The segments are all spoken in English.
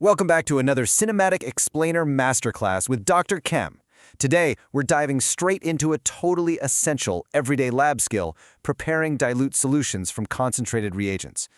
Welcome back to another Cinematic Explainer Masterclass with Dr. Chem. Today, we're diving straight into a totally essential everyday lab skill, preparing dilute solutions from concentrated reagents.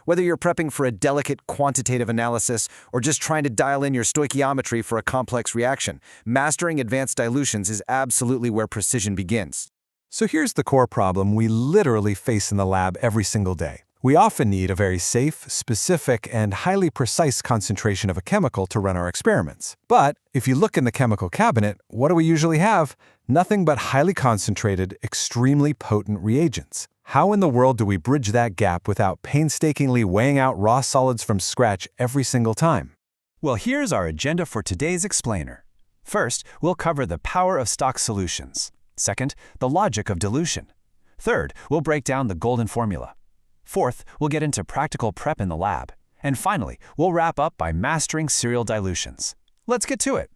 Whether you're prepping for a delicate quantitative analysis or just trying to dial in your stoichiometry for a complex reaction, mastering advanced dilutions is absolutely where precision begins. So here's the core problem we literally face in the lab every single day. We often need a very safe, specific, and highly precise concentration of a chemical to run our experiments. But if you look in the chemical cabinet, what do we usually have? Nothing but highly concentrated, extremely potent reagents. How in the world do we bridge that gap without painstakingly weighing out raw solids from scratch every single time? Well, here's our agenda for today's explainer. First, we'll cover the power of stock solutions. Second, the logic of dilution. Third, we'll break down the golden formula. Fourth, we'll get into practical prep in the lab. And finally, we'll wrap up by mastering serial dilutions. Let's get to it.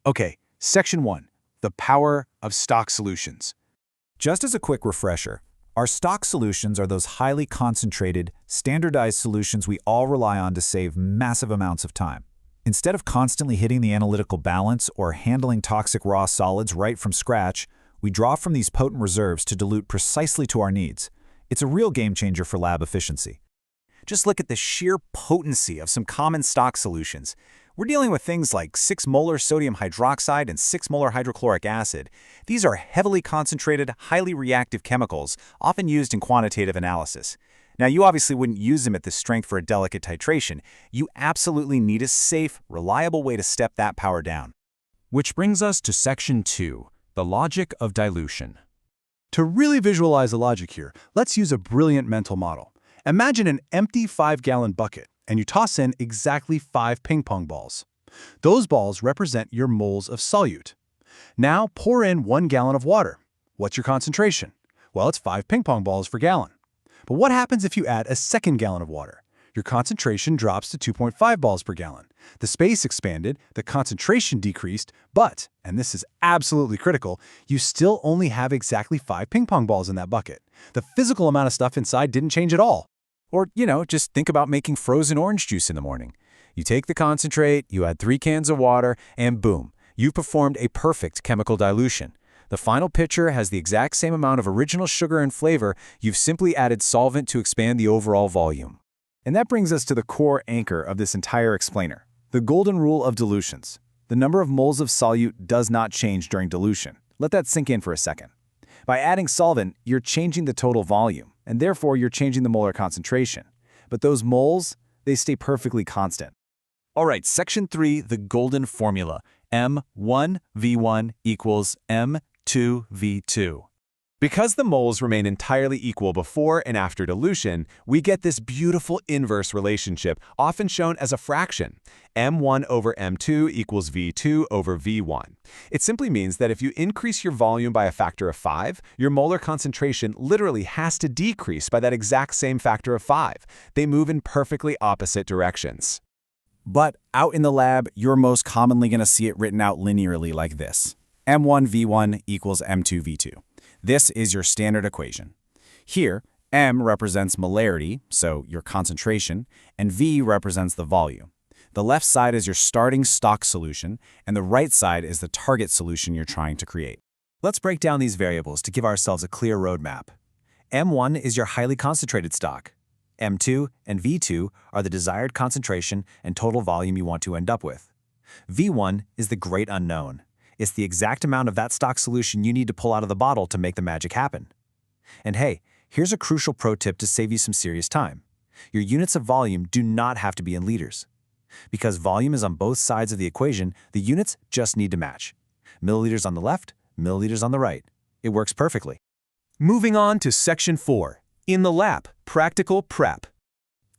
Okay, Section 1, the power of stock solutions. Just as a quick refresher, our stock solutions are those highly concentrated, standardized solutions we all rely on to save massive amounts of time. Instead of constantly hitting the analytical balance or handling toxic raw solids right from scratch, we draw from these potent reserves to dilute precisely to our needs. It's a real game changer for lab efficiency. Just look at the sheer potency of some common stock solutions. We're dealing with things like 6 molar sodium hydroxide and 6 molar hydrochloric acid. These are heavily concentrated, highly reactive chemicals, often used in quantitative analysis. Now, you obviously wouldn't use them at this strength for a delicate titration. You absolutely need a safe, reliable way to step that power down. Which brings us to Section 2, the logic of dilution. To really visualize the logic here, let's use a brilliant mental model. Imagine an empty 5-gallon bucket, and you toss in exactly 5 ping pong balls. Those balls represent your moles of solute. Now pour in 1 gallon of water. What's your concentration? Well, it's 5 ping pong balls per gallon. But what happens if you add a 2nd gallon of water? Your concentration drops to 2.5 balls per gallon. The space expanded, the concentration decreased, but, and this is absolutely critical, you still only have exactly 5 ping pong balls in that bucket. The physical amount of stuff inside didn't change at all. Or, just think about making frozen orange juice in the morning. You take the concentrate, you add 3 cans of water, and boom, you've performed a perfect chemical dilution. The final pitcher has the exact same amount of original sugar and flavor. You've simply added solvent to expand the overall volume. And that brings us to the core anchor of this entire explainer, the golden rule of dilutions. The number of moles of solute does not change during dilution. Let that sink in for a second. By adding solvent, you're changing the total volume, and therefore you're changing the molar concentration. But those moles, they stay perfectly constant. All right, Section 3, the golden formula. M1V1 equals M2V2. Because the moles remain entirely equal before and after dilution, we get this beautiful inverse relationship, often shown as a fraction. M1 over M2 equals V2 over V1. It simply means that if you increase your volume by a factor of 5, your molar concentration literally has to decrease by that exact same factor of 5. They move in perfectly opposite directions. But out in the lab, you're most commonly going to see it written out linearly like this. M1V1 equals M2V2. This is your standard equation. Here, M represents molarity, so your concentration, and V represents the volume. The left side is your starting stock solution, and the right side is the target solution you're trying to create. Let's break down these variables to give ourselves a clear roadmap. M1 is your highly concentrated stock. M2 and V2 are the desired concentration and total volume you want to end up with. V1 is the great unknown. It's the exact amount of that stock solution you need to pull out of the bottle to make the magic happen. And hey, here's a crucial pro tip to save you some serious time. Your units of volume do not have to be in liters. Because volume is on both sides of the equation, the units just need to match. Milliliters on the left, milliliters on the right. It works perfectly. Moving on to Section 4, in the lab, practical prep.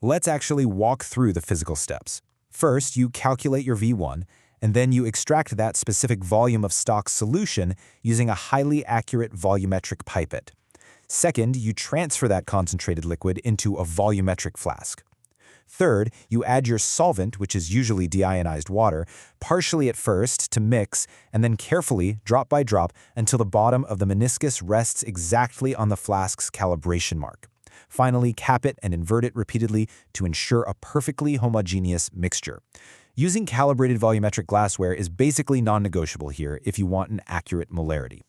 Let's actually walk through the physical steps. First, you calculate your V1, and then you extract that specific volume of stock solution using a highly accurate volumetric pipette. Second, you transfer that concentrated liquid into a volumetric flask. Third, you add your solvent, which is usually deionized water, partially at first to mix, and then carefully, drop by drop, until the bottom of the meniscus rests exactly on the flask's calibration mark. Finally, cap it and invert it repeatedly to ensure a perfectly homogeneous mixture. Using calibrated volumetric glassware is basically non-negotiable here if you want an accurate molarity.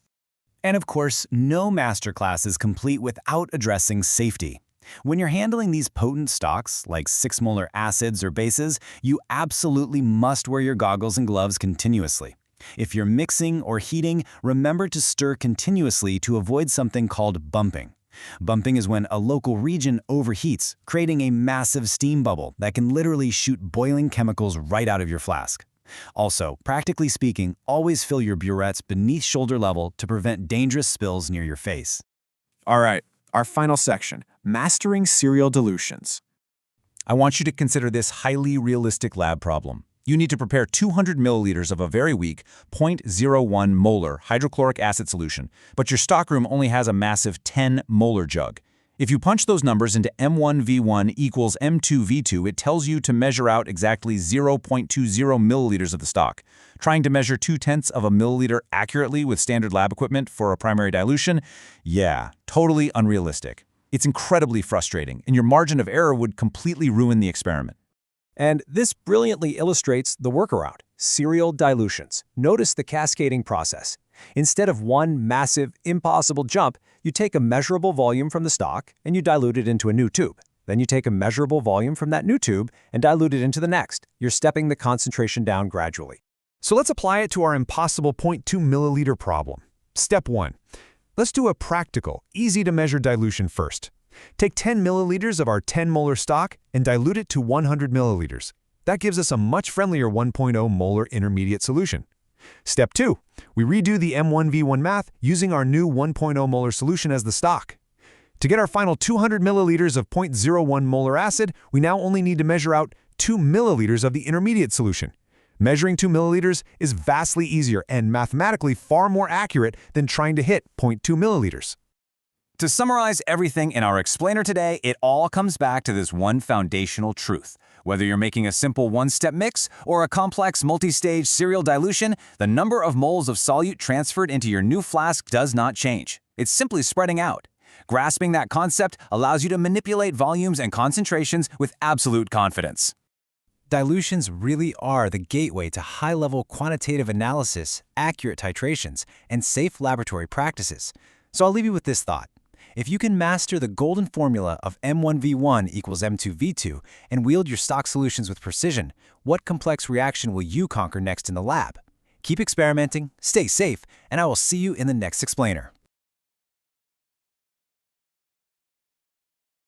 And of course, no masterclass is complete without addressing safety. When you're handling these potent stocks, like 6-molar acids or bases, you absolutely must wear your goggles and gloves continuously. If you're mixing or heating, remember to stir continuously to avoid something called bumping. Bumping is when a local region overheats, creating a massive steam bubble that can literally shoot boiling chemicals right out of your flask. Also, practically speaking, always fill your burettes beneath shoulder level to prevent dangerous spills near your face. All right, our final section, mastering serial dilutions. I want you to consider this highly realistic lab problem. You need to prepare 200 milliliters of a very weak 0.01 molar hydrochloric acid solution, but your stockroom only has a massive 10 molar jug. If you punch those numbers into M1V1 equals M2V2, it tells you to measure out exactly 0.20 milliliters of the stock. Trying to measure 0.2 of a milliliter accurately with standard lab equipment for a primary dilution? Yeah, totally unrealistic. It's incredibly frustrating, and your margin of error would completely ruin the experiment. And this brilliantly illustrates the workaround, serial dilutions. Notice the cascading process. Instead of one massive, impossible jump, you take a measurable volume from the stock and you dilute it into a new tube. Then you take a measurable volume from that new tube and dilute it into the next. You're stepping the concentration down gradually. So let's apply it to our impossible 0.2 milliliter problem. Step 1. Let's do a practical, easy-to-measure dilution first. Take 10 milliliters of our 10 molar stock and dilute it to 100 milliliters. That gives us a much friendlier 1.0 molar intermediate solution. Step 2. We redo the M1V1 math using our new 1.0 molar solution as the stock. To get our final 200 milliliters of 0.01 molar acid, we now only need to measure out 2 milliliters of the intermediate solution. Measuring 2 milliliters is vastly easier and mathematically far more accurate than trying to hit 0.2 milliliters. To summarize everything in our explainer today, it all comes back to this one foundational truth. Whether you're making a simple one-step mix or a complex multi-stage serial dilution, the number of moles of solute transferred into your new flask does not change. It's simply spreading out. Grasping that concept allows you to manipulate volumes and concentrations with absolute confidence. Dilutions really are the gateway to high-level quantitative analysis, accurate titrations, and safe laboratory practices. So I'll leave you with this thought. If you can master the golden formula of M1V1 equals M2V2 and wield your stock solutions with precision, what complex reaction will you conquer next in the lab? Keep experimenting, stay safe, and I will see you in the next explainer.